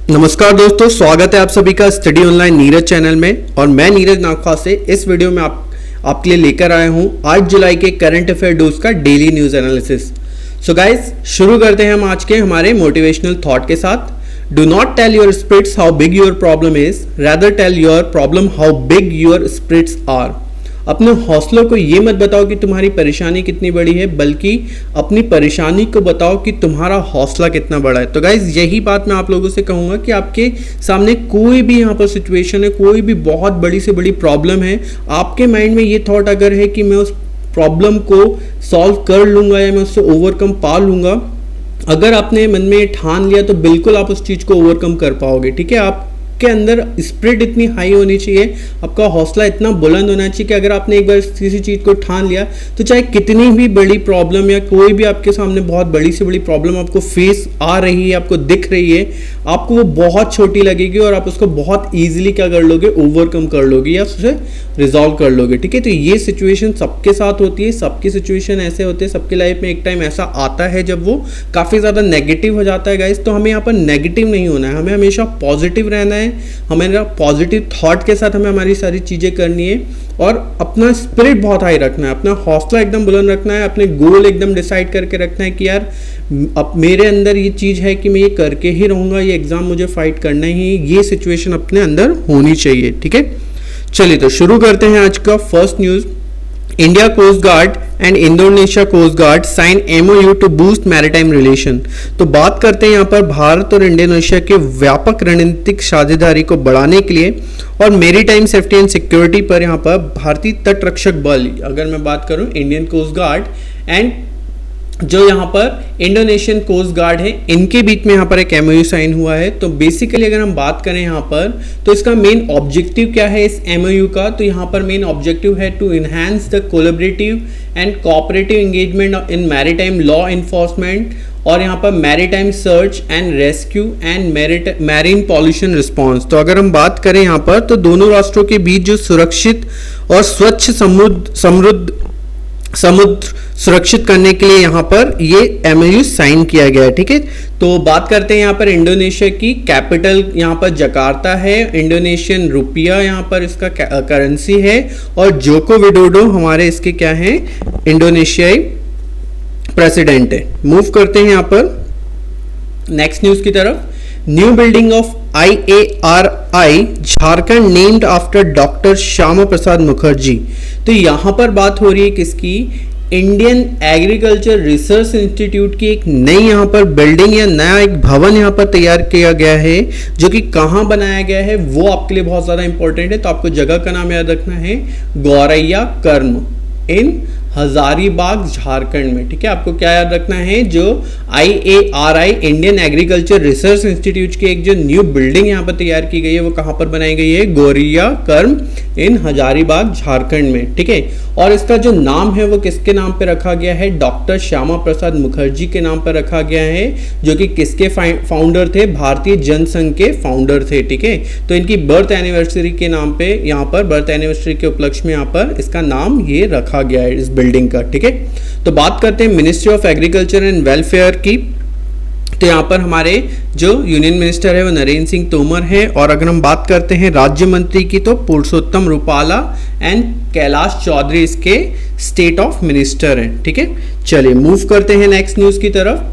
नमस्कार दोस्तों, स्वागत है आप सभी का स्टडी ऑनलाइन नीरज चैनल में। और मैं नीरज नागपा से इस वीडियो में आपके लिए लेकर आया हूं 8 जुलाई के करंट अफेयर डोज का daily news analysis. So guys, शुरू करते हैं हम आज के हमारे मोटिवेशनल थॉट के साथ। Do not tell your spirits how big your problem is, rather tell your problem how big your spirits are. अपने हौसलों को ये मत बताओ कि तुम्हारी परेशानी कितनी बड़ी है, बल्कि अपनी परेशानी को बताओ कि तुम्हारा हौसला कितना बड़ा है। तो गाइज, यही बात मैं आप लोगों से कहूँगा कि आपके सामने कोई भी यहाँ पर सिचुएशन है, कोई भी बहुत बड़ी से बड़ी प्रॉब्लम है, आपके माइंड में ये थॉट अगर है कि मैं उस प्रॉब्लम को सॉल्व कर लूँगा या मैं उससे ओवरकम पा लूँगा, अगर आपने मन में ठान लिया तो बिल्कुल आप उस चीज़ को ओवरकम कर पाओगे। ठीक है, आप के अंदर स्पिरिट इतनी हाई होनी चाहिए, आपका हौसला इतना बुलंद होना चाहिए कि अगर आपने एक बार किसी चीज़ को ठान लिया तो चाहे कितनी भी बड़ी प्रॉब्लम या कोई भी आपके सामने बहुत बड़ी से बड़ी प्रॉब्लम आपको फेस आ रही है, आपको दिख रही है, आपको वो बहुत छोटी लगेगी और आप उसको बहुत ईजिली क्या कर लोगे, ओवरकम कर लोगे या उसे रिजॉल्व कर लोगे। ठीक है, तो ये सिचुएशन सबके साथ होती है, सबकी सिचुएशन ऐसे होते हैं, सबके लाइफ में एक टाइम ऐसा आता है जब वो काफ़ी ज़्यादा नेगेटिव हो जाता है गाइस। तो हमें यहाँ पर नेगेटिव नहीं होना है, हमें हमेशा पॉजिटिव रहना है, हमें पॉजिटिव थॉट के साथ हमें हमारी सारी चीज़ें करनी है और अपना स्पिरिट बहुत हाई रखना है, अपना हौसला एकदम बुलंद रखना है, अपने गोल एकदम डिसाइड करके रखना है कि यार अब मेरे अंदर ये चीज़ है कि मैं ये करके ही रहूँगा, ये एग्ज़ाम मुझे फाइट करना ही, ये सिचुएशन अपने अंदर होनी चाहिए। ठीक है, चलिए तो शुरू करते हैं आज का first news. India coast guard and Indonesia coast guard sign MOU to boost maritime relation. तो बात करते हैं यहाँ पर भारत और इंडोनेशिया के व्यापक रणनीतिक साझेदारी को बढ़ाने के लिए और मेरीटाइम सेफ्टी एंड सिक्योरिटी पर यहाँ पर भारतीय तट रक्षक बल, अगर मैं बात करूँ इंडियन कोस्ट गार्ड एंड जो यहाँ पर इंडोनेशियन कोस्ट गार्ड है, इनके बीच में यहाँ पर एक एमओयू साइन हुआ है। तो बेसिकली अगर हम बात करें यहाँ पर, तो इसका मेन ऑब्जेक्टिव क्या है इस एमओयू का, तो यहाँ पर मेन ऑब्जेक्टिव है to enhance the collaborative and cooperative engagement in maritime law enforcement और यहाँ पर maritime search and rescue and marine pollution response. तो अगर हम बात करें यहाँ पर, तो दोनों राष्ट्रों के बीच जो सुरक्षित और स्वच्छ समुद्र सुरक्षित करने के लिए यहाँ पर ये एमओयू साइन किया गया है। ठीक है, तो बात करते हैं यहाँ पर इंडोनेशिया की। कैपिटल यहाँ पर जकार्ता है, इंडोनेशियन रुपया यहाँ पर इसका करेंसी है और जोको विडोडो हमारे इसके क्या हैं, इंडोनेशियाई प्रेसिडेंट है। मूव करते हैं यहाँ पर नेक्स्ट न्यूज की तरफ। New building of IARI Jharkhand named after doctor Shyama Prasad Mukherjee. तो यहाँ पर बात हो रही है किसकी, इंडियन एग्रीकल्चर रिसर्च इंस्टीट्यूट की एक नई यहाँ पर बिल्डिंग या नया एक भवन यहाँ पर तैयार किया गया है, जो कि कहाँ बनाया गया है वो आपके लिए बहुत ज़्यादा इंपॉर्टेंट है। तो आपको जगह का नाम याद रखना है, गौरैया कर्म इन हजारीबाग झारखंड में। ठीक है, आपको क्या याद रखना है, जो IARI Indian agriculture research institute की एक जो न्यू बिल्डिंग यहाँ पर तैयार की गई है वो कहाँ पर बनाई गई है, गौरैया कर्म इन हजारीबाग झारखंड में। ठीक है, और इसका जो नाम है वो किसके नाम पे रखा गया है, डॉक्टर श्यामा प्रसाद मुखर्जी के नाम पर रखा गया है, जो कि किसके फाउंडर थे, भारतीय जनसंघ के फाउंडर थे। ठीक है, तो इनकी बर्थ एनिवर्सरी के नाम पे यहाँ पर, बर्थ एनिवर्सरी के उपलक्ष्य में यहाँ पर इसका नाम ये रखा गया है इस बिल्डिंग का। ठीक है, तो बात करते हैं ministry of agriculture and welfare की। तो यहाँ पर हमारे जो यूनियन मिनिस्टर है वो नरेंद्र सिंह तोमर है और अगर हम बात करते हैं राज्य मंत्री की, तो पुरुषोत्तम रूपाला एंड कैलाश चौधरी इसके स्टेट ऑफ मिनिस्टर हैं। ठीक है, चलिए मूव करते हैं नेक्स्ट न्यूज की तरफ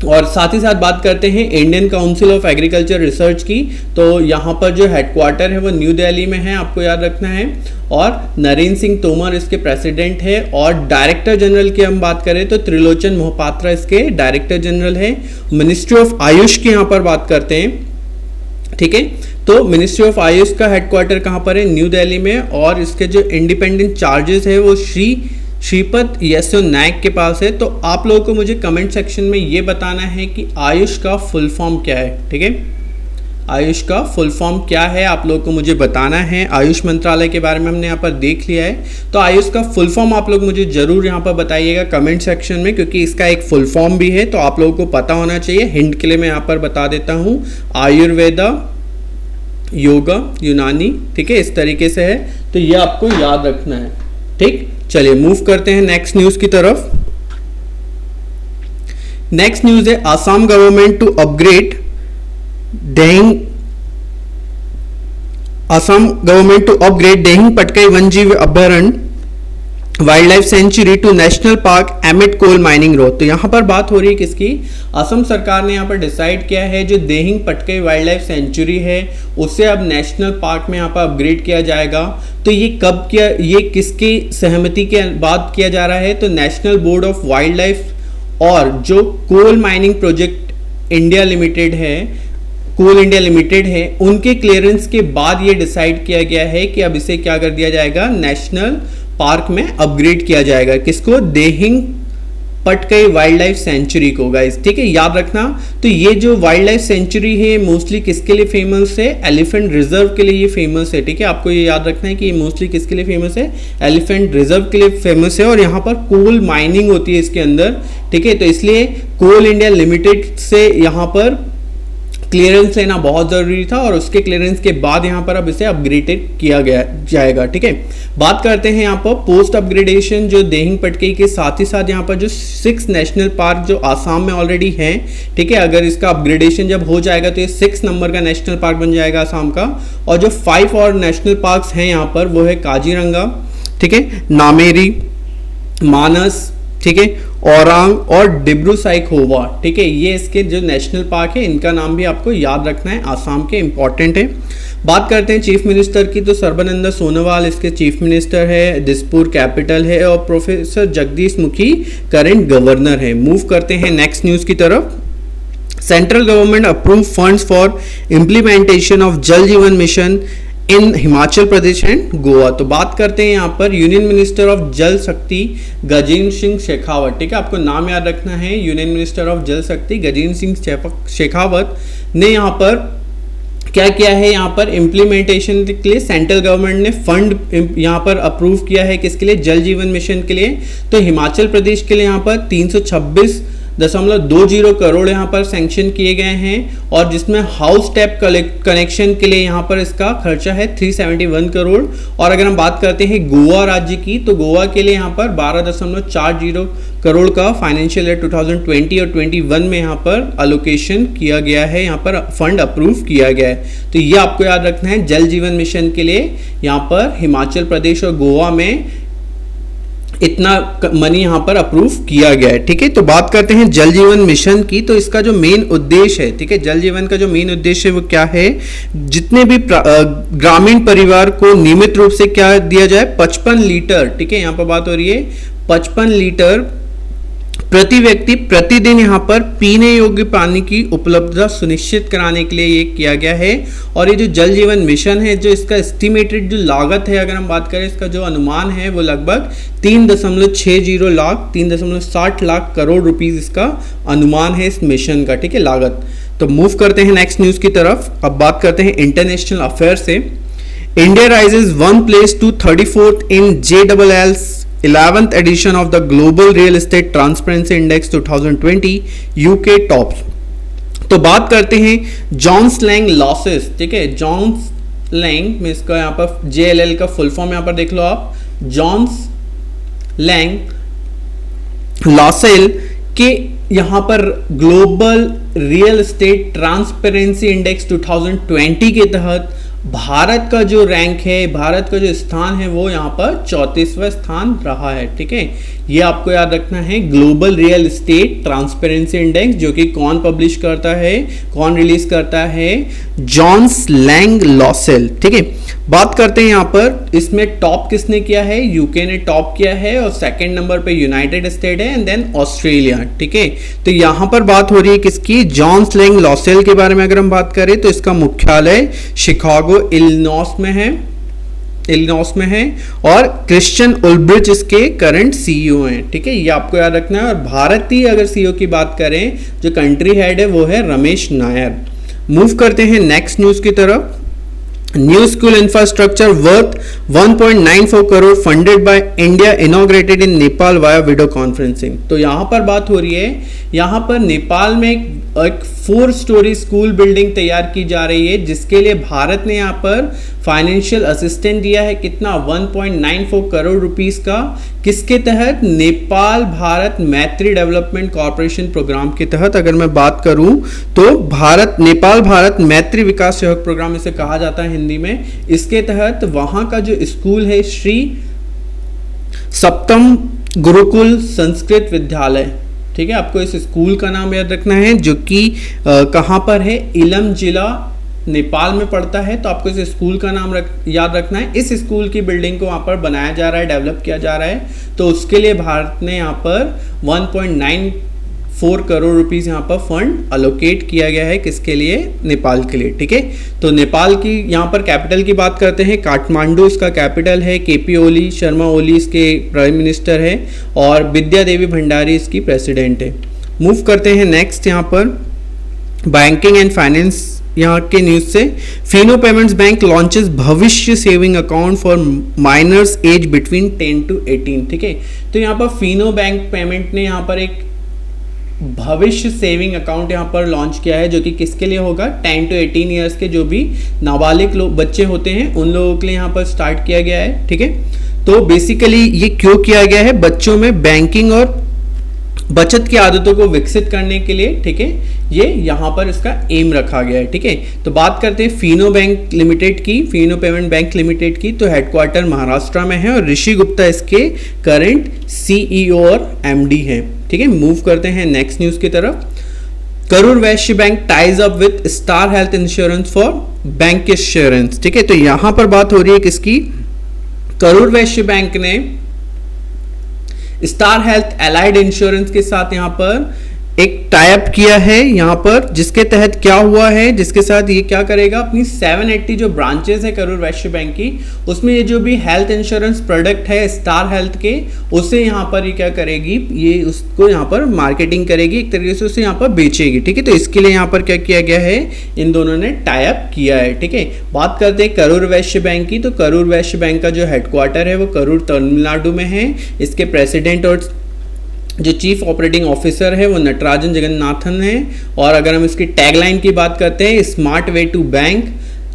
और साथ ही साथ बात करते हैं Indian council of agriculture research की। तो यहाँ पर जो हेडक्वार्टर है वो न्यू दिल्ली में है, आपको याद रखना है, और नरेंद्र सिंह तोमर इसके प्रेसिडेंट है और डायरेक्टर जनरल की हम बात करें तो त्रिलोचन मोहपात्रा इसके डायरेक्टर जनरल है। मिनिस्ट्री ऑफ आयुष की यहाँ पर बात करते हैं। ठीक है, तो मिनिस्ट्री ऑफ आयुष का हेडक्वार्टर कहाँ पर है, न्यू दिल्ली में, और इसके जो इंडिपेंडेंट चार्जेस है वो श्रीपद यशो नायक के पास है। तो आप लोगों को मुझे कमेंट सेक्शन में ये बताना है कि आयुष का फुल फॉर्म क्या है। ठीक है, आयुष का फुल फॉर्म क्या है आप लोगों को मुझे बताना है। आयुष मंत्रालय के बारे में हमने यहाँ पर देख लिया है, तो आयुष का फुल फॉर्म आप लोग मुझे जरूर यहाँ पर बताइएगा कमेंट सेक्शन में, क्योंकि इसका एक फुल फॉर्म भी है तो आप लोगों को पता होना चाहिए। हिंट के लिए मैं यहाँ पर बता देता हूँ, आयुर्वेदा, योगा, यूनानी। ठीक है, इस तरीके से है, तो ये आपको याद रखना है। ठीक, चलिए मूव करते हैं नेक्स्ट न्यूज की तरफ। नेक्स्ट न्यूज है Assam government to upgrade Dehing Assam government to upgrade Dehing Patkai वन्यजीव अभयारण्य wildlife sanctuary to national park amid coal mining road. तो यहाँ पर बात हो रही है किसकी, असम सरकार ने यहाँ पर डिसाइड किया है जो Dehing Patkai wild life sanctuary है उसे अब नेशनल पार्क में यहाँ पर अपग्रेड किया जाएगा। तो ये कब किया, ये किसकी सहमति के बाद किया जा रहा है, तो national board of wildlife और जो coal mining project India limited है, कोल इंडिया लिमिटेड है, उनके क्लियरेंस के बाद ये डिसाइड किया गया है कि अब इसे क्या कर दिया जाएगा, नेशनल पार्क में अपग्रेड किया जाएगा। किसको, Dehing Patkai wild life sanctuary को गाइस, ठीक है, याद रखना। तो ये जो वाइल्ड लाइफ सेंचुरी है मोस्टली किसके लिए फेमस है, एलिफेंट रिजर्व के लिए ये फेमस है, ठीक है, आपको ये याद रखना है कि ये मोस्टली किसके लिए फेमस है, एलिफेंट रिजर्व के लिए फेमस है। और यहाँ पर कोल माइनिंग होती है इसके अंदर, ठीक है, तो इसलिए कोल इंडिया लिमिटेड से यहाँ पर क्लियरेंस लेना बहुत जरूरी था और उसके क्लियरेंस के बाद यहाँ पर अब इसे अपग्रेडेड किया गया जाएगा, ठीक है। बात करते हैं यहाँ पर पोस्ट अपग्रेडेशन जो देहिंग पटकाई के साथ ही साथ यहाँ पर जो 6 नेशनल पार्क जो आसाम में ऑलरेडी हैं, ठीक है, अगर इसका अपग्रेडेशन जब हो जाएगा तो ये 6 नंबर का नेशनल पार्क बन जाएगा आसाम का। और जो 5 और नेशनल पार्क्स हैं यहाँ पर वो है काजीरंगा, ठीक है, नामेरी, मानस, ठीक है, औरांग और डिब्रू साइखोवा, ठीक है, ये इसके जो नेशनल पार्क है इनका नाम भी आपको याद रखना है, आसाम के इंपॉर्टेंट है। बात करते हैं चीफ मिनिस्टर की, तो सर्बानंद सोनोवाल इसके चीफ मिनिस्टर है, दिसपुर कैपिटल है और professor Jagdish Mukhi current governor है। मूव करते हैं नेक्स्ट न्यूज की तरफ। Central government approve funds for implementation of जल जीवन mission in Himachal Pradesh and Goa. तो बात करते हैं यहाँ पर यूनियन मिनिस्टर ऑफ जल शक्ति गजेंद्र सिंह शेखावत, ठीक है, आपको नाम याद रखना है, यूनियन मिनिस्टर ऑफ जल शक्ति गजेंद्र सिंह शेखावत ने यहाँ पर क्या किया है, यहाँ पर इम्प्लीमेंटेशन के लिए सेंट्रल गवर्नमेंट ने फंड यहाँ पर अप्रूव किया है, किसके लिए, जल जीवन मिशन के लिए। तो हिमाचल प्रदेश के लिए यहाँ पर 326.20 करोड़ यहाँ पर सैंक्शन किए गए हैं और जिसमें हाउस टैप कनेक्शन के लिए यहाँ पर इसका खर्चा है 371 करोड़। और अगर हम बात करते हैं गोवा राज्य की, तो गोवा के लिए यहाँ पर 12.40 करोड़ का फाइनेंशियल ईयर 2020 और 21 में यहाँ पर अलोकेशन किया गया है, यहाँ पर फंड अप्रूव किया गया है। तो ये आपको याद रखना है, जल जीवन मिशन के लिए यहाँ पर हिमाचल प्रदेश और गोवा में इतना मनी यहाँ पर अप्रूव किया गया है, ठीक है। तो बात करते हैं जल जीवन मिशन की, तो इसका जो मेन उद्देश्य है, ठीक है, जल जीवन का जो मेन उद्देश्य है वो क्या है, जितने भी ग्रामीण परिवार को नियमित रूप से क्या दिया जाए, 55 लीटर, ठीक है, यहाँ पर बात हो रही है 55 लीटर प्रति व्यक्ति प्रतिदिन यहाँ पर पीने योग्य पानी की उपलब्धता सुनिश्चित कराने के लिए ये किया गया है। और ये जो जल जीवन मिशन है, जो इसका एस्टिमेटेड जो लागत है, अगर हम बात करें इसका जो अनुमान है वो लगभग 3.60 लाख 3.60 लाख करोड़ रुपीस इसका अनुमान है इस मिशन का, ठीक है, लागत। तो मूव करते हैं नेक्स्ट न्यूज की तरफ। अब बात करते हैं इंटरनेशनल अफेयर से। India rises 1 place to 34th in JLL's 11th edition of the Global Real Estate Transparency Index 2020 UK tops. तो बात करते हैं जॉन्स लैंग लॉसेस, ठीक है, जॉन्स लैंग में इसका यहाँ पर JLL का फुल फॉर्म यहाँ पर देख लो आप, जॉन्स लैंग लॉसेल के यहाँ पर global real estate transparency index 2020 के तहत भारत का जो रैंक है, भारत का जो स्थान है वो यहाँ पर 34वां स्थान रहा है, ठीक है। ये आपको याद रखना है, global real estate transparency index, जो कि कौन पब्लिश करता है, कौन रिलीज करता है, जॉन्स लैंग लॉसेल, ठीक है। बात करते हैं यहाँ पर इसमें टॉप किसने किया है, यूके ने टॉप किया है और सेकंड नंबर पे यूनाइटेड स्टेट है एंड देन ऑस्ट्रेलिया, ठीक है। तो यहाँ पर बात हो रही है किसकी, जॉन्स लैंग लॉसेल के बारे में अगर हम बात करें तो इसका मुख्यालय शिकागो इलिनॉस में है और क्रिश्चियन उल्ब्रिच इसके करंट सीईओ हैं, ठीक है, ये आपको याद रखना है। और भारतीय अगर सीईओ की बात करें, जो कंट्री हेड है वो है रमेश नायर। मूव करते हैं नेक्स्ट न्यूज की तरफ। New school infrastructure worth 1.94 crore funded by India inaugurated in Nepal via video conferencing. तो यहाँ पर बात हो रही है, यहाँ पर नेपाल में एक 4 स्टोरी स्कूल बिल्डिंग तैयार की जा रही है, जिसके लिए भारत ने यहाँ पर फाइनेंशियल असिस्टेंस दिया है कितना 1.94 करोड़ रुपीस का, किसके तहत, नेपाल भारत मैत्री डेवलपमेंट कॉर्पोरेशन प्रोग्राम के तहत। अगर मैं बात करूं तो नेपाल भारत मैत्री विकास सहयोग प्रोग्राम इसे कहा जाता है हिंदी में। इसके तहत वहां का जो स्कूल है श्री सप्तम गुरुकुल संस्कृत विद्यालय, ठीक है, आपको इस स्कूल का नाम याद रखना है, जो कि कहां पर है, इलम जिला नेपाल में पड़ता है। तो आपको इस स्कूल का नाम याद रखना है। इस स्कूल की बिल्डिंग को वहाँ पर बनाया जा रहा है, डेवलप किया जा रहा है। तो उसके लिए भारत ने यहाँ पर 1.94 करोड़ रुपीस यहाँ पर फंड अलोकेट किया गया है, किसके लिए, नेपाल के लिए, ठीक है। तो नेपाल की यहाँ पर कैपिटल की बात करते हैं, काठमांडू इसका कैपिटल है, केपी ओली शर्मा ओली इसके प्राइम मिनिस्टर है और विद्या देवी भंडारी इसकी प्रेसिडेंट है। मूव करते हैं नेक्स्ट यहाँ पर बैंकिंग एंड फाइनेंस यहाँ के न्यूज से। Fino payments bank launches Bhavishya saving account for minors age between 10 to 18, ठीक है। तो यहाँ पर फिनो बैंक पेमेंट ने यहाँ पर एक भविष्य सेविंग अकाउंट यहाँ पर लॉन्च किया है, जो कि किसके लिए होगा, 10 to 18 ईयर्स के जो भी नाबालिग लोग बच्चे होते हैं उन लोगों के लिए यहाँ पर स्टार्ट किया गया है, ठीक है। तो बेसिकली ये क्यों किया गया है, बच्चों में बैंकिंग और बचत की आदतों को विकसित करने के लिए, ठीक है, ये यहाँ पर इसका एम रखा गया है, ठीक है। तो बात करते हैं फिनो बैंक लिमिटेड की, फिनो पेमेंट बैंक लिमिटेड की। तो हेडक्वार्टर महाराष्ट्र में है और ऋषि गुप्ता इसके करंट सीईओ और एमडी हैं, ठीक है। मूव करते हैं नेक्स्ट न्यूज की तरफ। Karur Vysya bank ties up with star health insurance for bank insurance, ठीक है। तो यहां पर बात हो रही है किसकी, करूर वैश्य बैंक ने स्टार हेल्थ एलाइड इंश्योरेंस के साथ यहां पर एक टाई अप किया है यहाँ पर, जिसके तहत क्या हुआ है, जिसके साथ ये क्या करेगा, अपनी 780 जो ब्रांचेस है करूर वैश्य बैंक की, उसमें ये जो भी हेल्थ इंश्योरेंस प्रोडक्ट है स्टार हेल्थ के, उसे यहाँ पर ये क्या करेगी, ये उसको यहाँ पर मार्केटिंग करेगी, एक तरीके से उसे यहाँ पर बेचेगी, ठीक है। तो इसके लिए यहाँ पर क्या किया गया है, इन दोनों ने टाई अप किया है, ठीक है। बात करते हैं करूर वैश्य बैंक की। तो करूर वैश्य बैंक का जो हेडक्वार्टर है वो करूर तमिलनाडु में है। इसके प्रेसिडेंट और जो चीफ ऑपरेटिंग ऑफिसर है वो नटराजन जगन्नाथन है। और अगर हम इसकी टैगलाइन की बात करते हैं, smart way to bank,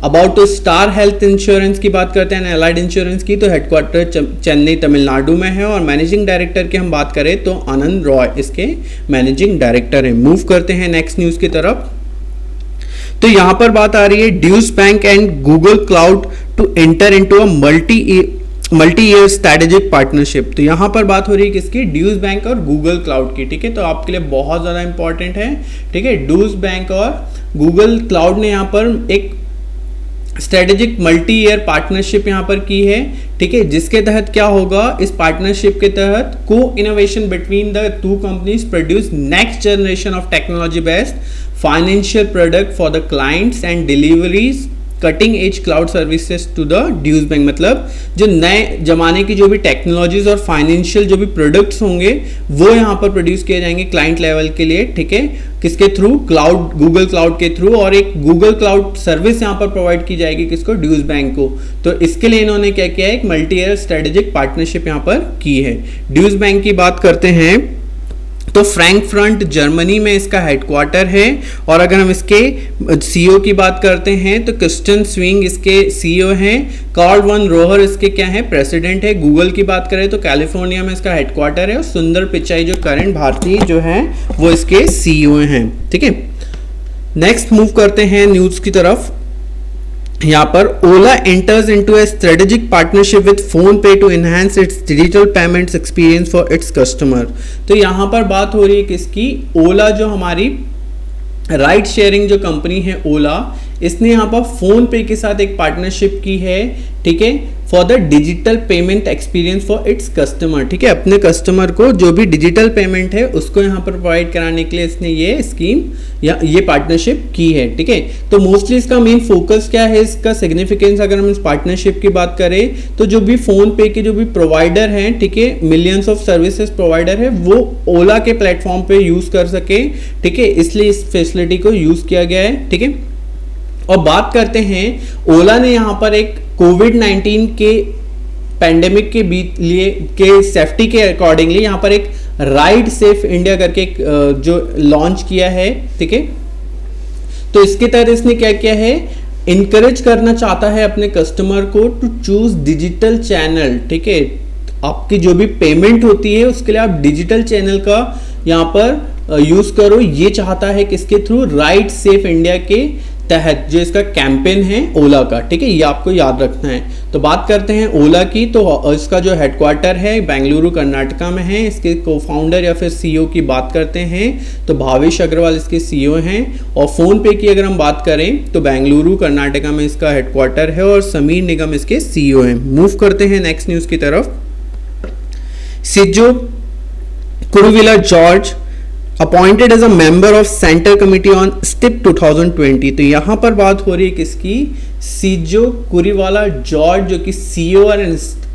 about star health insurance की बात करते हैं, एलाइड इंश्योरेंस की, तो हेडक्वार्टर चेन्नई तमिलनाडु में है। और मैनेजिंग डायरेक्टर की हम बात करें तो आनंद रॉय इसके मैनेजिंग डायरेक्टर है। मूव करते हैं नेक्स्ट न्यूज की तरफ। तो यहां पर बात आ रही है Deutsche Bank and Google Cloud to enter into a multi year strategic partnership. तो यहां पर बात हो रही है किसकी, ड्यूस बैंक और गूगल क्लाउड की, ठीक है। तो आपके लिए बहुत ज्यादा इंपॉर्टेंट है, ठीक है। ड्यूस बैंक और गूगल क्लाउड ने यहां पर एक स्ट्रेटेजिक मल्टी ईयर पार्टनरशिप यहां पर की है, ठीक है, जिसके तहत क्या होगा, इस पार्टनरशिप के तहत co innovation between the two companies produce next generation of technology based financial product for the clients and deliveries cutting edge cloud services to the Deutsche Bank. मतलब जो नए जमाने की जो भी टेक्नोलॉजीज और फाइनेंशियल जो भी प्रोडक्ट्स होंगे वो यहाँ पर प्रोड्यूस किए जाएंगे क्लाइंट लेवल के लिए, ठीक है, किसके थ्रू, क्लाउड, गूगल क्लाउड के थ्रू। और एक गूगल क्लाउड सर्विस यहाँ पर प्रोवाइड की जाएगी किसको, ड्यूस बैंक को। तो इसके लिए इन्होंने क्या किया है, एक मल्टी ईयर स्ट्रेटेजिक पार्टनरशिप यहाँ पर की है। ड्यूस बैंक की बात करते हैं तो फ्रैंकफर्ट जर्मनी में इसका हेडक्वार्टर है। और अगर हम इसके सीईओ की बात करते हैं तो क्रिस्टन स्विंग इसके सीईओ हैं। कार्ल वन रोहर इसके क्या है, प्रेसिडेंट है। गूगल की बात करें तो कैलिफोर्निया में इसका हेडक्वार्टर है। और सुंदर पिचाई जो करंट भारतीय जो है वो इसके सीईओ हैं, ठीक है। नेक्स्ट मूव करते हैं न्यूज की तरफ। यहाँ पर Ola enters into a strategic partnership with PhonePe to enhance its digital payments experience for its customer. तो यहाँ पर बात हो रही है किसकी, ओला जो हमारी राइड शेयरिंग जो कंपनी है ओला, इसने यहाँ पर फोन पे के साथ एक पार्टनरशिप की है, ठीक है, for the digital payment experience for its customer, ठीक है। अपने कस्टमर को जो भी डिजिटल पेमेंट है उसको यहाँ पर प्रोवाइड कराने के लिए इसने ये स्कीम या ये पार्टनरशिप की है, ठीक है। तो मोस्टली इसका मेन फोकस क्या है, इसका सिग्निफिकेंस अगर हम इस पार्टनरशिप की बात करें तो जो भी फोन पे के जो भी प्रोवाइडर हैं, ठीक है, मिलियंस ऑफ सर्विसेज प्रोवाइडर है, वो ओला के प्लेटफॉर्म पे यूज कर सके, ठीक है, इसलिए इस फैसिलिटी को यूज किया गया है, ठीक है। और बात करते हैं ओला ने यहाँ पर एक कोविड-19 के पैंडेमिक के लिए के सेफ्टी के अकॉर्डिंगली यहाँ पर एक राइड सेफ इंडिया करके जो लॉन्च किया है, ठीक है। तो इसके तहत इसने क्या किया है, इनकरेज करना चाहता है अपने कस्टमर को टू चूज डिजिटल चैनल, ठीक है। आपकी जो भी पेमेंट होती है उसके लिए आप डिजिटल चैनल का यहाँ पर यूज करो, ये चाहता है किसके थ्रू, राइड सेफ इंडिया के तहत जो इसका कैंपेन है ओला का, ठीक है। ये आपको याद रखना है। तो बात करते हैं ओला की। तो इसका जो हेडक्वार्टर है बेंगलुरु कर्नाटका में है। इसके को फाउंडर या फिर सीईओ की बात करते हैं तो भावेश अग्रवाल इसके सीईओ हैं। और फोन पे की अगर हम बात करें तो बेंगलुरु कर्नाटका में इसका हेडक्वार्टर है और समीर निगम इसके सीईओ हैं। मूव करते हैं नेक्स्ट न्यूज की तरफ। Sijo Kuruvilla George appointed as a member of centre committee on STIP 2020। तो यहां पर बात हो रही है किसकी, सिजो कुरीवाला जॉर्ज जो कि सीईओ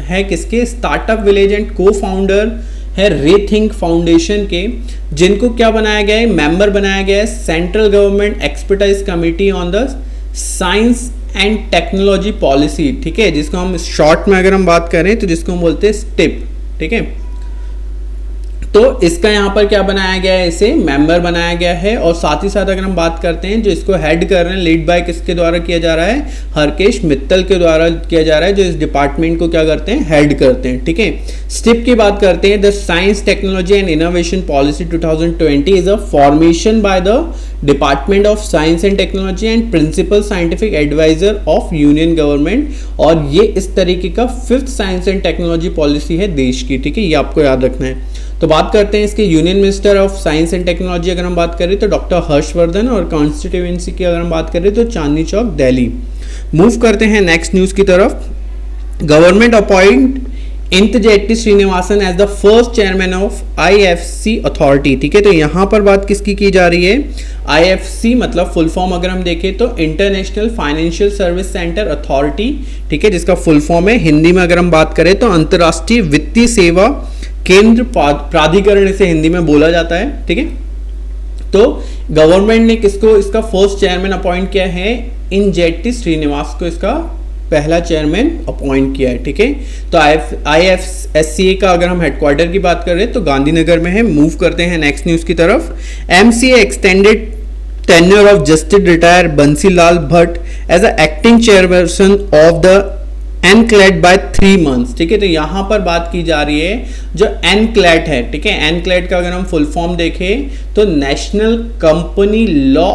है किसके, स्टार्टअप विलेज एंड को फाउंडर है रीथिंक फाउंडेशन के, जिनको क्या बनाया गया है, मेंबर बनाया गया है central government expertise committee on the science and technology policy, ठीक है, जिसको हम शॉर्ट में अगर हम बात करें तो जिसको हम बोलते हैं स्टिप, ठीक है। तो इसका यहाँ पर क्या बनाया गया है, इसे मेंबर बनाया गया है। और साथ ही साथ अगर हम बात करते हैं जो इसको हेड कर रहे हैं, लीड बाय किसके द्वारा किया जा रहा है, हरकेश मित्तल के द्वारा किया जा रहा है, जो इस डिपार्टमेंट को क्या करते हैं, हेड करते हैं, ठीक है। स्टिप की बात करते हैं, the science technology and innovation policy 2020 is a formation by the department of science and technology and principal scientific adviser of union government. और ये इस तरीके का 5th science and technology policy है देश की, ठीक है, ये आपको याद रखना है। तो बात करते हैं इसके union minister of science and technology अगर हम बात करें तो डॉक्टर हर्षवर्धन, और कॉन्स्टिट्यूएंसी की अगर हम बात करें तो चांदनी चौक दिल्ली। मूव करते हैं नेक्स्ट न्यूज की तरफ। Government appoint Injeti Srinivasan as the first chairman of IFC authority, ठीक है। तो यहाँ पर बात किसकी की जा रही है, आईएफसी मतलब फुल फॉर्म अगर हम देखें तो international financial service centre authority, ठीक है, जिसका फुल फॉर्म है हिंदी में अगर हम बात करें तो अंतर्राष्ट्रीय वित्तीय सेवा केंद्र प्राधिकरण इसे हिंदी में बोला जाता है, ठीक है। तो गवर्नमेंट ने किसको इसका फर्स्ट चेयरमैन अपॉइंट किया है, इंजेट्टी श्रीनिवास को इसका पहला चेयरमैन अपॉइंट किया है, ठीक है। तो आईएफएससीए का अगर हम हेडक्वार्टर की बात करें तो गांधीनगर में है। मूव करते हैं नेक्स्ट न्यूज की तरफ। MCA extended tenure of justice retire Bansilal Bhatt as a acting chairperson of the NCLAT by 3 months, ठीक है। तो यहां पर बात की जा रही है जो एनक्लेट है, ठीक है। एनक्लेट का अगर हम फुल फॉर्म देखें तो national company law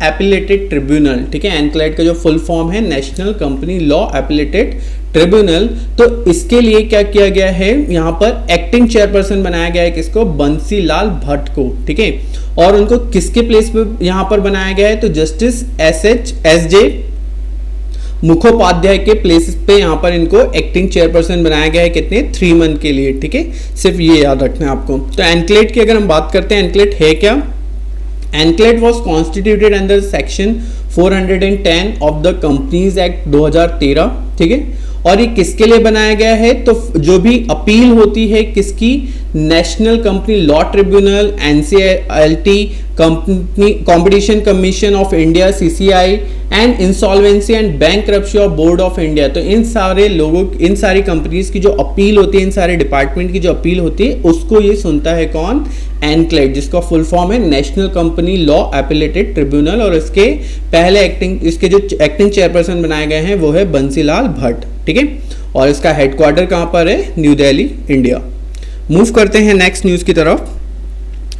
epilated tribunal, ठीक है। एनक्लेट का जो फुल फॉर्म है national company law epilated tribunal. तो इसके लिए क्या किया गया है, यहाँ पर एक्टिंग चेयरपर्सन बनाया गया है किसको, बंसीलाल भट्ट को, ठीक है। और उनको किसके प्लेस पे यहाँ पर बनाया गया है, तो जस्टिस एस जे मुखोपाध्याय के प्लेस पे यहाँ पर इनको एक्टिंग चेयरपर्सन बनाया गया है, कितने 3 month के लिए, ठीक है। सिर्फ ये याद रखना है आपको। तो एनक्लेट की अगर हम बात करते हैं, एनक्लेट है क्या, NCLAT was constituted under section 410 of the companies act 2013, ठीक है। और ये किसके लिए बनाया गया है, तो जो भी अपील होती है किसकी, national company law tribunal, NCLT, competition commission of India CCI and insolvency and bankruptcy of board of India. तो इन सारे लोगों, इन सारी कंपनीज की जो अपील होती है, इन सारे डिपार्टमेंट की जो अपील होती है, उसको ये सुनता है कौन, एनक्लेट, जिसका फुल फॉर्म है national company law epilated tribunal. और इसके पहले इसके जो एक्टिंग चेयरपर्सन बनाए गए हैं वो है बंसीलाल भट्ट, ठीक है। और इसका हेडक्वार्टर कहां पर है, न्यू दिल्ली, इंडिया। मूव करते हैं नेक्स्ट न्यूज की तरफ।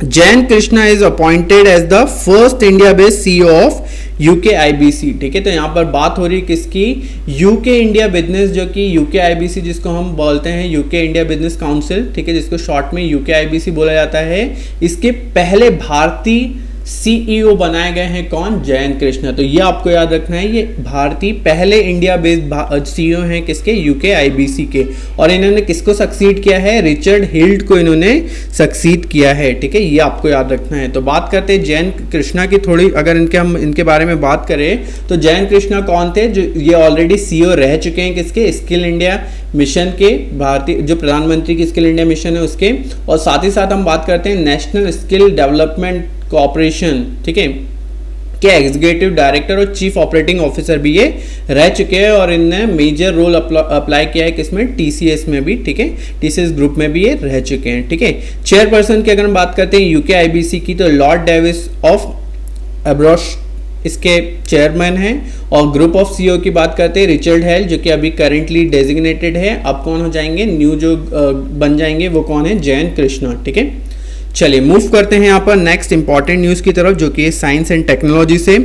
Jain Krishna is appointed as the first India based CEO of UK IBC, ठीक है। तो यहाँ पर बात हो रही है किसकी, यूके इंडिया बिजनेस, जो कि यूके आईबीसी जिसको हम बोलते हैं यूके इंडिया बिजनेस काउंसिल, ठीक है, जिसको शॉर्ट में यूके आईबीसी बोला जाता है। इसके पहले भारतीय सीईओ बनाए गए हैं कौन, जयंत कृष्णा। तो ये आपको याद रखना है, ये भारतीय पहले इंडिया बेस्ड सीईओ हैं किसके, यूके आईबीसी के। और इन्होंने किसको सक्सीड किया है, रिचर्ड हिल्ड को इन्होंने सक्सीड किया है, ठीक है, ये आपको याद रखना है। तो बात करते हैं जयंत कृष्णा की थोड़ी, अगर हम इनके बारे में बात करें तो जयंत कृष्णा कौन थे, जो ये ऑलरेडी सीईओ रह चुके हैं किसके, स्किल इंडिया मिशन के, भारतीय जो प्रधानमंत्री की स्किल इंडिया मिशन है उसके। और साथ ही साथ हम बात करते हैं नेशनल स्किल डेवलपमेंट कॉर्पोरेशन, ठीक है, के एग्जीक्यूटिव डायरेक्टर और चीफ ऑपरेटिंग ऑफिसर भी ये रह चुके हैं और इनने मेजर रोल अप्लाई किया है किसमें, टीसीएस में भी, ठीक है, टीसीएस ग्रुप में भी ये रह चुके हैं, ठीक है। चेयरपर्सन की अगर हम बात करते हैं यूके आईबीसी की, तो लॉर्ड डेविस ऑफ एब्रोश इसके चेयरमैन हैं। और ग्रुप ऑफ सीईओ की बात करते हैं रिचर्ड हेल, जो कि अभी करेंटली डेजिग्नेटेड है। अब कौन हो जाएंगे, न्यू जो बन जाएंगे वो कौन है, जयंत कृष्णा, ठीक है। चलिए मूव करते हैं यहाँ पर नेक्स्ट इंपॉर्टेंट न्यूज की तरफ, जो कि साइंस एंड टेक्नोलॉजी से।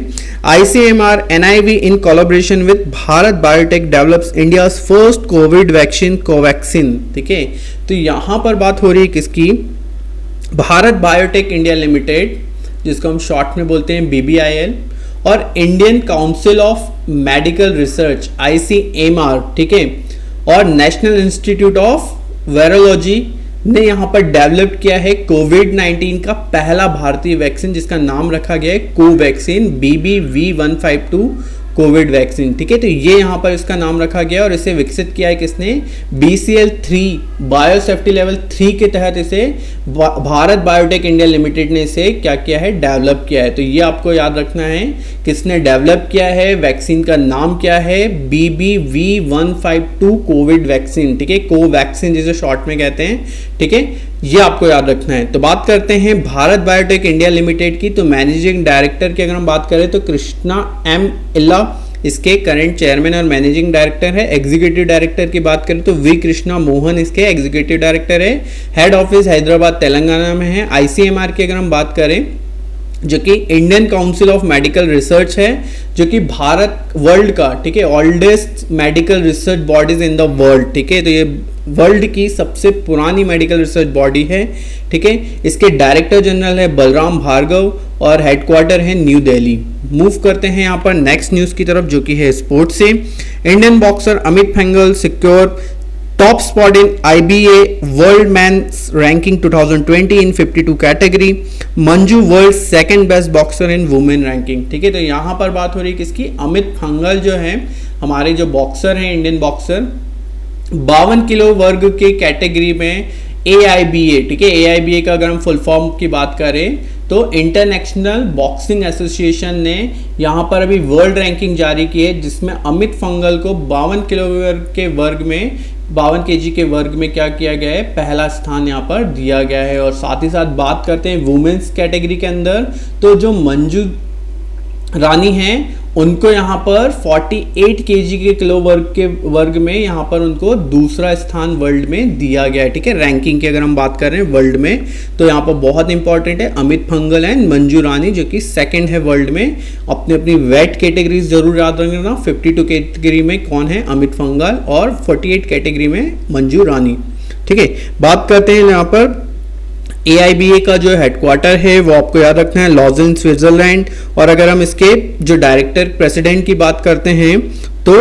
ICMR NIV in collaboration with Bharat biotech develops India's first Covid vaccine Covaxin, ठीक है। तो यहाँ पर बात हो रही है किसकी, भारत बायोटेक इंडिया लिमिटेड, जिसको हम शॉर्ट में बोलते हैं BBIL, और Indian council of medical research ICMR, ठीक है, और नेशनल इंस्टीट्यूट ऑफ वायरोलॉजी ने यहाँ पर डेवलप किया है कोविड-19 का पहला भारतीय वैक्सीन, जिसका नाम रखा गया है कोवैक्सिन BBV152 कोविड वैक्सीन, ठीक है। तो ये यहाँ पर इसका नाम रखा गया और इसे विकसित किया है किसने, BCL3 बायोसेफ्टी लेवल 3 के तहत इसे भारत बायोटेक इंडिया लिमिटेड ने इसे क्या किया है, डेवलप किया है। तो ये आपको याद रखना है किसने डेवलप किया है, वैक्सीन का नाम क्या है, BBV152 कोविड वैक्सीन, ठीक है, कोवैक्सिन जिसे शॉर्ट में कहते हैं, ठीक है, ये आपको याद रखना है। तो बात करते हैं भारत बायोटेक इंडिया लिमिटेड की। तो मैनेजिंग डायरेक्टर की अगर हम बात करें तो कृष्णा M इल्ला इसके करंट चेयरमैन और मैनेजिंग डायरेक्टर है। एग्जीक्यूटिव डायरेक्टर की बात करें तो वी कृष्णा मोहन इसके एग्जीक्यूटिव डायरेक्टर है। हेड ऑफिस हैदराबाद तेलंगाना में है। ICMR की अगर हम बात करें, जो कि Indian council of medical research है, जो कि भारत वर्ल्ड का, ठीक है, oldest medical research bodies in the world, ठीक है। तो ये वर्ल्ड की सबसे पुरानी मेडिकल रिसर्च बॉडी है, ठीक है। इसके डायरेक्टर जनरल है बलराम भार्गव और हेडक्वार्टर है न्यू दिल्ली। मूव करते हैं यहाँ पर नेक्स्ट न्यूज की तरफ, जो कि है स्पोर्ट्स से। Indian boxer Amit fungal secure top spot in IBA World Men's Ranking 2020 in 52 category. Manju world second best boxer in women ranking, ठीक है। तो यहाँ पर बात हो रही है किसकी, अमित फंगल जो है हमारे जो बॉक्सर हैं, इंडियन बॉक्सर, 52 किलो वर्ग के कैटेगरी में AIBA, ठीक है, AIBA का अगर हम फुल फॉर्म की बात करें तो इंटरनेशनल बॉक्सिंग एसोसिएशन ने यहाँ पर अभी वर्ल्ड रैंकिंग जारी की है, जिसमें अमित फंगल को 52 किलो के वर्ग में 52 kg के वर्ग में क्या किया गया है, पहला स्थान यहाँ पर दिया गया है। और साथ ही साथ बात करते हैं वुमेन्स कैटेगरी के अंदर, तो जो मंजू रानी हैं उनको यहाँ पर 48 kg के किलो वर्ग में यहाँ पर उनको दूसरा स्थान वर्ल्ड में दिया गया है, ठीक है। रैंकिंग की अगर हम बात कर रहे हैं वर्ल्ड में, तो यहाँ पर बहुत इंपॉर्टेंट है अमित फंगल एंड मंजू रानी, जो कि सेकंड है वर्ल्ड में। अपनी अपनी वेट कैटेगरीज जरूर याद रखना, 52 कैटेगरी में कौन है, अमित फंगल, और 48 कैटेगरी में मंजू रानी, ठीक है। बात करते हैं यहाँ पर AIBA का जो हेडक्वार्टर है वो आपको याद रखना है लॉजन स्विट्जरलैंड। और अगर हम इसके जो डायरेक्टर प्रेसिडेंट की बात करते हैं तो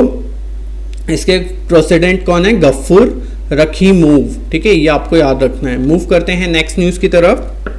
इसके प्रेसिडेंट कौन है, गफूर रखीमोव, ठीक है, ये आपको याद रखना है। मूव करते हैं नेक्स्ट न्यूज की तरफ।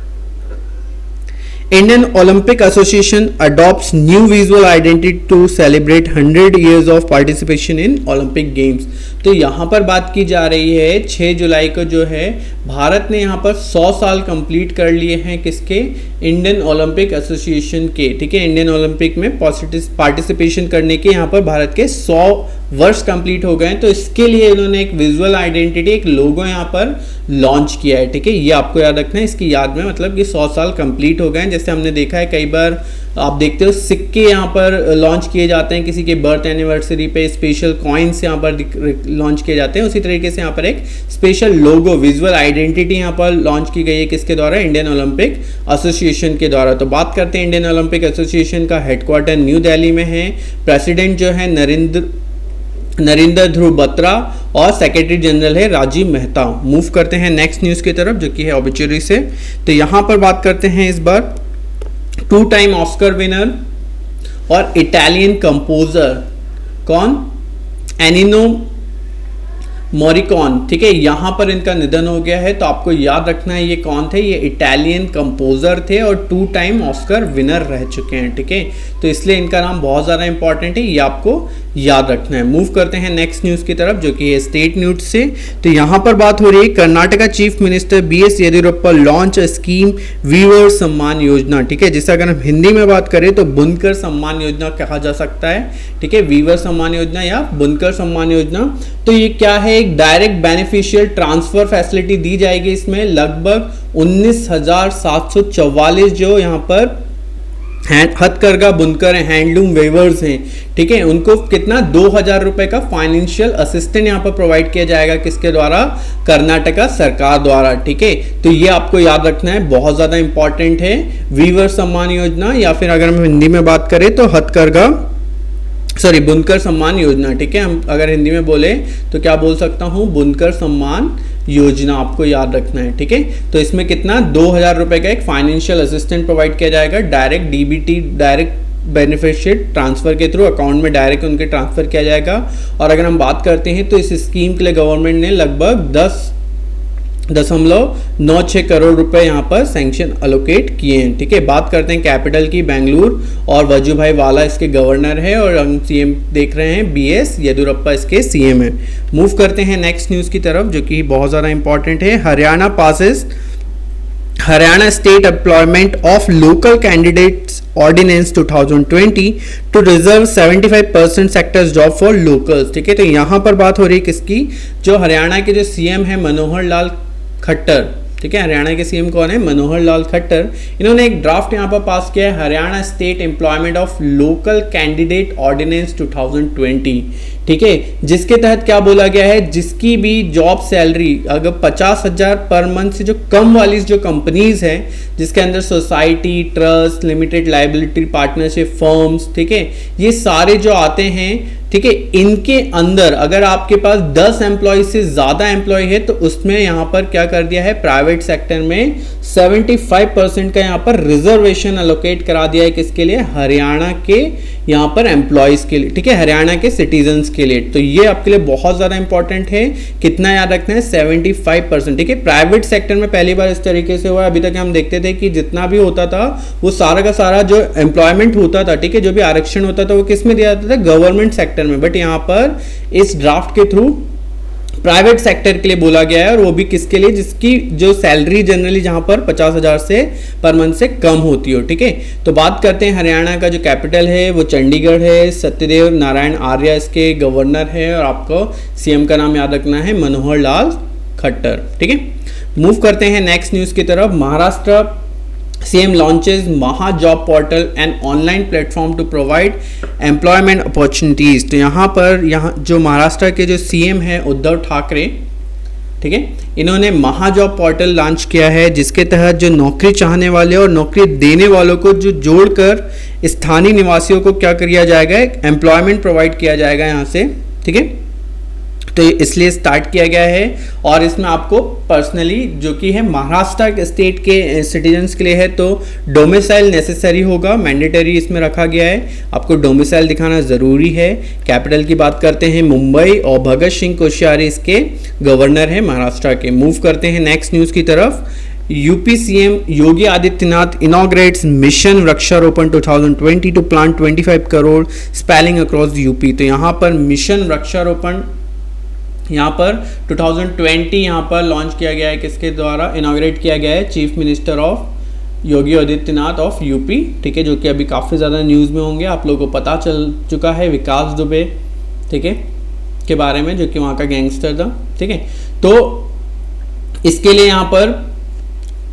Indian Olympic Association adopts new visual identity to celebrate 100 years of participation in Olympic Games। तो यहाँ पर बात की जा रही है 6 जुलाई को जो है भारत ने यहाँ पर 100 साल कंप्लीट कर लिए हैं किसके, इंडियन ओलंपिक एसोसिएशन के, ठीक है। इंडियन ओलंपिक में पार्टिसिपेशन करने के यहाँ पर भारत के 100 वर्ष कंप्लीट हो गए हैं। तो इसके लिए इन्होंने एक विजुअल आइडेंटिटी, एक लोगो यहाँ पर लॉन्च किया है, ठीक है। ये आपको याद रखना है इसकी याद में, मतलब कि 100 साल कंप्लीट हो गए हैं। जैसे हमने देखा है कई बार आप देखते हो सिक्के यहाँ पर लॉन्च किए जाते हैं किसी के बर्थ एनिवर्सरी पे, स्पेशल कॉइन्स यहाँ पर लॉन्च किए जाते हैं। उसी तरीके से यहाँ पर एक स्पेशल लोगो, विजुअल आइडेंटिटी यहाँ पर लॉन्च की गई है किसके द्वारा, इंडियन ओलंपिक एसोसिएशन के द्वारा। तो बात करते हैं इंडियन ओलंपिक एसोसिएशन का हेडक्वार्टर न्यू दिल्ली में है। प्रेसिडेंट जो है नरेंद्र ध्रुव बत्रा और सेक्रेटरी जनरल है राजीव मेहता। मूव करते हैं नेक्स्ट न्यूज की तरफ, जो कि है ऑबिचुरी से। तो यहाँ पर बात करते हैं इस बार 2 टाइम ऑस्कर विनर और इटालियन कंपोजर कौन, एनिनो मोरिकॉन, ठीक है, यहाँ पर इनका निधन हो गया है। तो आपको याद रखना है ये कौन थे, ये इटालियन कंपोजर थे और 2 टाइम ऑस्कर विनर रह चुके हैं, ठीक है। तो इसलिए इनका नाम बहुत ज़्यादा इंपॉर्टेंट है, ये आपको याद रखना है। मूव करते हैं नेक्स्ट न्यूज़ की तरफ जो कि है स्टेट न्यूज़ से। तो यहाँ पर बात हो रही है Karnataka chief minister BS Yediyurappa launch scheme weaver Samman Yojana, ठीक है, जिसे अगर हम हिंदी में बात करें तो बुनकर सम्मान योजना कहा जा सकता है, ठीक है, वीवर सम्मान योजना या बुनकर सम्मान योजना। तो ये क्या है, एक डायरेक्ट बेनिफिशियल ट्रांसफर फैसिलिटी दी जाएगी। इसमें लगभग 19,744 जो यहाँ पर हथकरघा बुनकर हैं, हैंडलूम वेवर्स हैं, ठीक है, उनको कितना 2,000 रुपए का फाइनेंशियल असिस्टेंट यहाँ पर प्रोवाइड किया जाएगा, किसके द्वारा, कर्नाटका सरकार द्वारा, ठीक है। तो ये आपको याद रखना है, बहुत ज्यादा इंपॉर्टेंट है वीवर सम्मान योजना, या फिर अगर हम हिंदी में बात करें तो बुनकर सम्मान योजना, ठीक है। हम अगर हिंदी में बोले तो क्या बोल सकता हूं, बुनकर सम्मान योजना आपको याद रखना है, ठीक है। तो इसमें कितना 2,000 रुपए का एक फाइनेंशियल असिस्टेंट प्रोवाइड किया जाएगा, direct DBT direct beneficiary transfer के थ्रू अकाउंट में डायरेक्ट उनके ट्रांसफर किया जाएगा। और अगर हम बात करते हैं तो इस स्कीम के लिए गवर्नमेंट ने लगभग 10.96 करोड़ रुपए यहाँ पर सैंक्शन अलोकेट किए हैं, ठीक है। बात करते हैं कैपिटल की, बेंगलुरु, और वजूभाई वाला इसके गवर्नर है और हम CM देख रहे हैं BS येदियुरप्पा इसके CM है। मूव करते हैं नेक्स्ट न्यूज़ की तरफ जो कि बहुत ज़्यादा इंपॉर्टेंट है। Haryana state employment of local candidates ordinance 2020 to reserve 75% sectors job for locals, ठीक है। तो यहाँ पर बात हो रही है किसकी, जो हरियाणा के जो CM है मनोहर लाल खट्टर, ठीक है, हरियाणा के CM कौन है, मनोहर लाल खट्टर। इन्होंने एक ड्राफ्ट यहाँ पर पास किया है, Haryana state employment of local candidate ordinance 2020, ठीक है, जिसके तहत क्या बोला गया है, जिसकी भी जॉब सैलरी अगर 50,000 पर मंथ से जो कम वाली जो कंपनीज हैं, जिसके अंदर society, trust, limited liability partnership firms, ठीक है, ये सारे जो आते हैं, ठीक है, इनके अंदर अगर आपके पास 10 एम्प्लॉय से ज्यादा एम्प्लॉय है तो उसमें यहां पर क्या कर दिया है, प्राइवेट सेक्टर में 75% का यहां पर रिजर्वेशन अलोकेट करा दिया है, किसके लिए, हरियाणा के यहां पर एम्प्लॉयज के लिए, ठीक है, हरियाणा के सिटीजन्स के लिए। तो ये आपके लिए बहुत ज्यादा इंपॉर्टेंट है, कितना याद रखना है, 75%, ठीक है। प्राइवेट सेक्टर में पहली बार इस तरीके से हुआ, अभी तक हम देखते थे कि जितना भी होता था वो सारा का सारा जो एम्प्लॉयमेंट होता था, ठीक है, जो भी आरक्षण होता था वो किस में दिया जाता था, गवर्नमेंट सेक्टर में, बट यहाँ पर इस ड्राफ्ट के थ्रू प्राइवेट सेक्टर के लिए बोला गया है, और वो भी किसके लिए, जिसकी जो सैलरी जनरली जहां पर 50,000 से पर मंथ से कम होती हो, ठीक है। तो बात करते हैं हरियाणा का जो कैपिटल है वो चंडीगढ़ है, सत्यदेव नारायण आर्य इसके गवर्नर है, और आपको CM का नाम याद रखना है मनोहर लाल खट्टर, ठीक है। मूव करते हैं नेक्स्ट न्यूज की तरफ। Maharashtra CM launches Maha Job Portal, an online platform to provide employment opportunities। तो यहाँ जो महाराष्ट्र के जो CM है उद्धव ठाकरे, ठीक है, इन्होंने महा जॉब पोर्टल लॉन्च किया है, जिसके तहत जो नौकरी चाहने वाले और नौकरी देने वालों को जो जोड़कर स्थानीय निवासियों को क्या किया जाएगा, एम्प्लॉयमेंट प्रोवाइड किया जाएगा यहाँ से, ठीक है। तो इसलिए स्टार्ट किया गया है, और इसमें आपको पर्सनली जो कि है महाराष्ट्र स्टेट के सिटीजन्स के लिए है, तो डोमिसाइल नेसेसरी होगा, मैंडेटरी इसमें रखा गया है, आपको डोमिसाइल दिखाना ज़रूरी है। कैपिटल की बात करते हैं मुंबई, और भगत सिंह कोश्यारी इसके गवर्नर है महाराष्ट्र के। मूव करते हैं नेक्स्ट न्यूज़ की तरफ। UP CM Yogi Adityanath inaugurates mission Vriksharopan 2020 to plant 25 crore saplings across UP. तो यहाँ पर मिशन वृक्षारोपण यहाँ पर 2020 यहाँ पर लॉन्च किया गया है, किसके द्वारा इनॉग्रेट किया गया है, chief minister of Yogi Adityanath of UP, ठीक है, जो कि अभी काफ़ी ज़्यादा न्यूज़ में होंगे, आप लोगों को पता चल चुका है विकास दुबे, ठीक है, के बारे में, जो कि वहाँ का गैंगस्टर था, ठीक है। तो इसके लिए यहाँ पर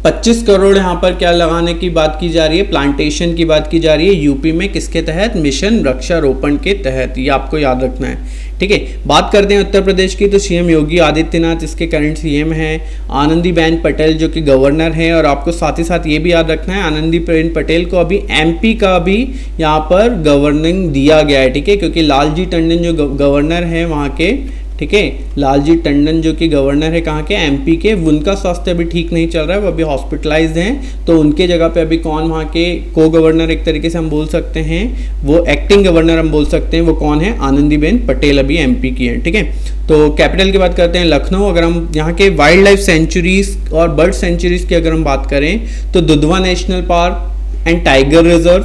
25 करोड़ यहाँ पर क्या लगाने की बात की जा रही है, प्लांटेशन की बात की जा रही है यूपी में, किसके तहत, मिशन वृक्षारोपण के तहत, ये आपको याद रखना है, ठीक है। बात करते हैं उत्तर प्रदेश की, तो CM योगी आदित्यनाथ इसके करंट CM हैं, आनंदीबेन पटेल जो कि गवर्नर है, और आपको साथ ही साथ ये भी याद रखना है आनंदीबेन पटेल को अभी MP का भी यहाँ पर गवर्निंग दिया गया है, ठीक है, क्योंकि लालजी टंडन जो गवर्नर है वहाँ के, ठीक है। लालजी टंडन जो कि गवर्नर है कहाँ के, एमपी के, उनका स्वास्थ्य अभी ठीक नहीं चल रहा है, वो अभी हॉस्पिटलाइज्ड हैं, तो उनके जगह पे अभी कौन वहाँ के को गवर्नर एक तरीके से हम बोल सकते हैं, वो एक्टिंग गवर्नर हम बोल सकते हैं, वो कौन है, आनंदीबेन पटेल अभी एमपी की है, ठीक है। तो कैपिटल की बात करते हैं लखनऊ। अगर हम यहाँ के वाइल्ड लाइफ सेंचुरीज और बर्ड सेंचुरीज की अगर हम बात करें तो Dudhwa national park and tiger reserve,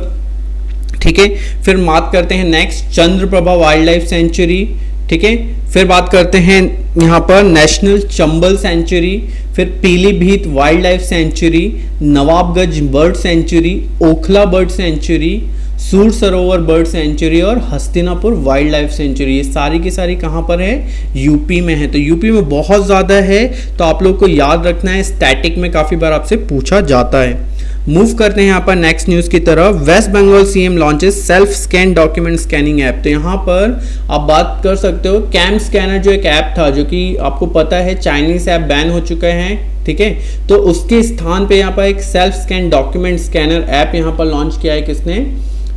ठीक है। फिर बात करते हैं next Chandraprabha wild life sanctuary, ठीक है। फिर बात करते हैं यहाँ पर नेशनल चंबल सेंचुरी, फिर Pilibhit wild life sanctuary, Nawabganj bird sanctuary, Okhla bird sanctuary, सूर सरोवर बर्ड सेंचुरी और हस्तिनापुर वाइल्ड लाइफ सेंचुरी। ये सारी की सारी कहाँ पर है, यूपी में है। तो यूपी में बहुत ज़्यादा है, तो आप लोग को याद रखना है, स्टैटिक में काफ़ी बार आपसे पूछा जाता है। मूव करते हैं यहाँ पर नेक्स्ट न्यूज़ की तरफ। West Bengal CM launches self scan document scanning app. तो यहाँ पर आप बात कर सकते हो कैम स्कैनर जो एक ऐप था, जो कि आपको पता है चाइनीज ऐप बैन हो चुका है, ठीक है। तो उसके स्थान पे यहाँ पर एक self scan document scanner app यहाँ पर लॉन्च किया है, किसने,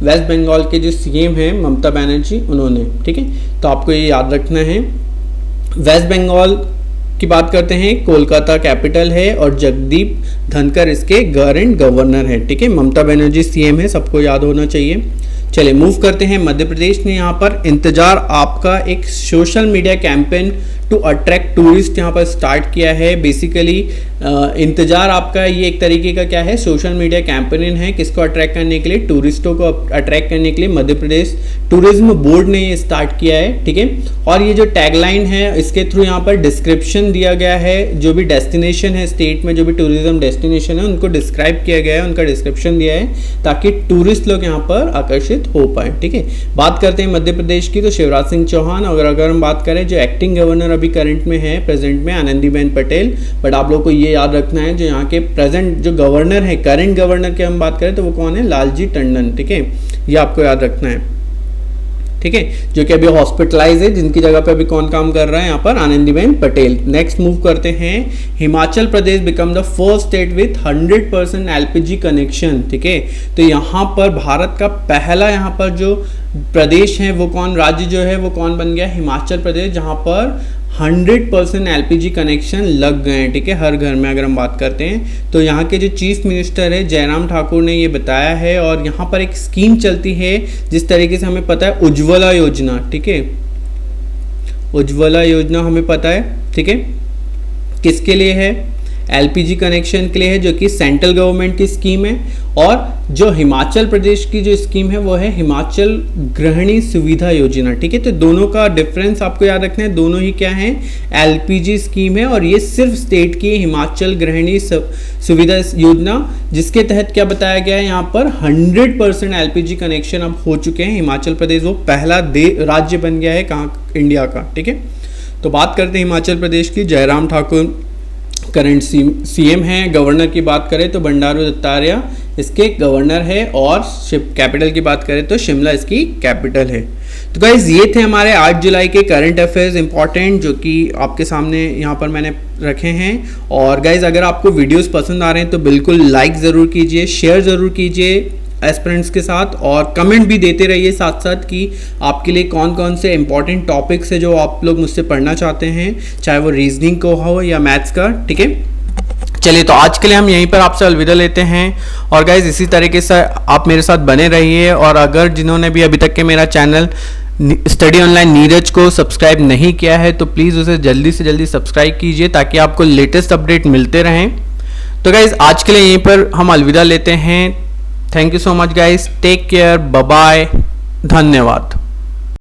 वेस्ट बंगाल के जो सीएम हैं ममता बनर्जी, उन्होंने, ठीक है। तो आपको ये याद रखना है। वेस्ट बंगाल की बात करते हैं, कोलकाता कैपिटल है और जगदीप धनखड़ इसके गवर्नर है, ठीक है। ममता बनर्जी सीएम है, सबको याद होना चाहिए। चलिए मूव करते हैं। मध्य प्रदेश ने यहाँ पर इंतजार आपका एक social media campaign to attract tourist यहाँ पर स्टार्ट किया है। बेसिकली इंतजार आपका ये एक तरीके का क्या है, सोशल मीडिया कैंपेन है, किसको अट्रैक्ट करने के लिए, टूरिस्टों को अट्रैक्ट करने के लिए मध्य प्रदेश टूरिज्म बोर्ड ने ये स्टार्ट किया है, ठीक है। और ये जो टैगलाइन है इसके थ्रू यहाँ पर डिस्क्रिप्शन दिया गया है, जो भी डेस्टिनेशन है स्टेट में, जो भी टूरिज्म डेस्टिनेशन है उनको डिस्क्राइब किया गया है, उनका डिस्क्रिप्शन दिया है ताकि टूरिस्ट लोग यहाँ पर आकर्षित हो पाए, ठीक है। बात करते हैं मध्य प्रदेश की, तो शिवराज सिंह चौहान, और अगर हम बात करें जो एक्टिंग गवर्नर अभी करंट में है, प्रेजेंट में, आनंदीबेन पटेल। बट आप लोग को ये याद रखना है जो यहाँ के प्रेजेंट जो गवर्नर है, करंट गवर्नर की हम बात करें तो वो कौन है, लालजी टंडन, ठीक है। ये आपको याद रखना है, ठीक है, जो कि अभी हॉस्पिटलाइज है, जिनकी जगह पे अभी कौन काम कर रहा है यहाँ पर, आनंदीबेन पटेल। नेक्स्ट मूव करते हैं। Himachal Pradesh become the first state with 100% LPG connection, ठीक है। तो यहाँ पर भारत का पहला यहाँ पर जो प्रदेश है वो कौन, राज्य जो है वो कौन बन गया, हिमाचल प्रदेश, जहाँ पर 100% एलपीजी कनेक्शन लग गए हैं, ठीक है, हर घर में। अगर हम बात करते हैं तो यहाँ के जो चीफ मिनिस्टर है जयराम ठाकुर ने ये बताया है, और यहाँ पर एक स्कीम चलती है जिस तरीके से हमें पता है, उज्ज्वला योजना, ठीक है। उज्ज्वला योजना हमें पता है, ठीक है, किसके लिए है, एलपीजी कनेक्शन के लिए है, जो कि सेंट्रल गवर्नमेंट की स्कीम है। और जो हिमाचल प्रदेश की जो स्कीम है वो है हिमाचल गृहिणी सुविधा योजना, ठीक है। तो दोनों का डिफरेंस आपको याद रखना है, दोनों ही क्या है, एलपीजी स्कीम है, और ये सिर्फ स्टेट की हिमाचल गृहिणी सुविधा योजना, जिसके तहत क्या बताया गया है, यहाँ पर 100% एलपीजी कनेक्शन अब हो चुके हैं। हिमाचल प्रदेश वो पहला राज्य बन गया है कहाँ, इंडिया का, ठीक है। तो बात करते हैं हिमाचल प्रदेश की। जयराम ठाकुर करंट सीएम हैं। गवर्नर की बात करें तो बंडारू दत्तात्रेय इसके गवर्नर है, और कैपिटल की बात करें तो शिमला इसकी कैपिटल है। तो गाइज ये थे हमारे 8 जुलाई के करंट अफेयर्स इंपॉर्टेंट, जो कि आपके सामने यहाँ पर मैंने रखे हैं। और गाइज अगर आपको वीडियोस पसंद आ रहे हैं तो बिल्कुल लाइक ज़रूर कीजिए, शेयर ज़रूर कीजिए एस्पिरेंट्स के साथ, और कमेंट भी देते रहिए साथ साथ कि आपके लिए कौन कौन से इंपॉर्टेंट टॉपिक्स है जो आप लोग मुझसे पढ़ना चाहते हैं, चाहे वो रीजनिंग को हो या मैथ्स का, ठीक है। चलिए तो आज के लिए हम यहीं पर आपसे अलविदा लेते हैं, और गाइज इसी तरीके से आप मेरे साथ बने रहिए। और अगर जिन्होंने भी अभी तक के मेरा चैनल स्टडी ऑनलाइन नीरज को सब्सक्राइब नहीं किया है तो प्लीज़ उसे जल्दी से जल्दी सब्सक्राइब कीजिए, ताकि आपको लेटेस्ट अपडेट मिलते रहें। तो गाइज आज के लिए यहीं पर हम अलविदा लेते हैं। Thank you so much guys, take care, bye bye, धन्यवाद।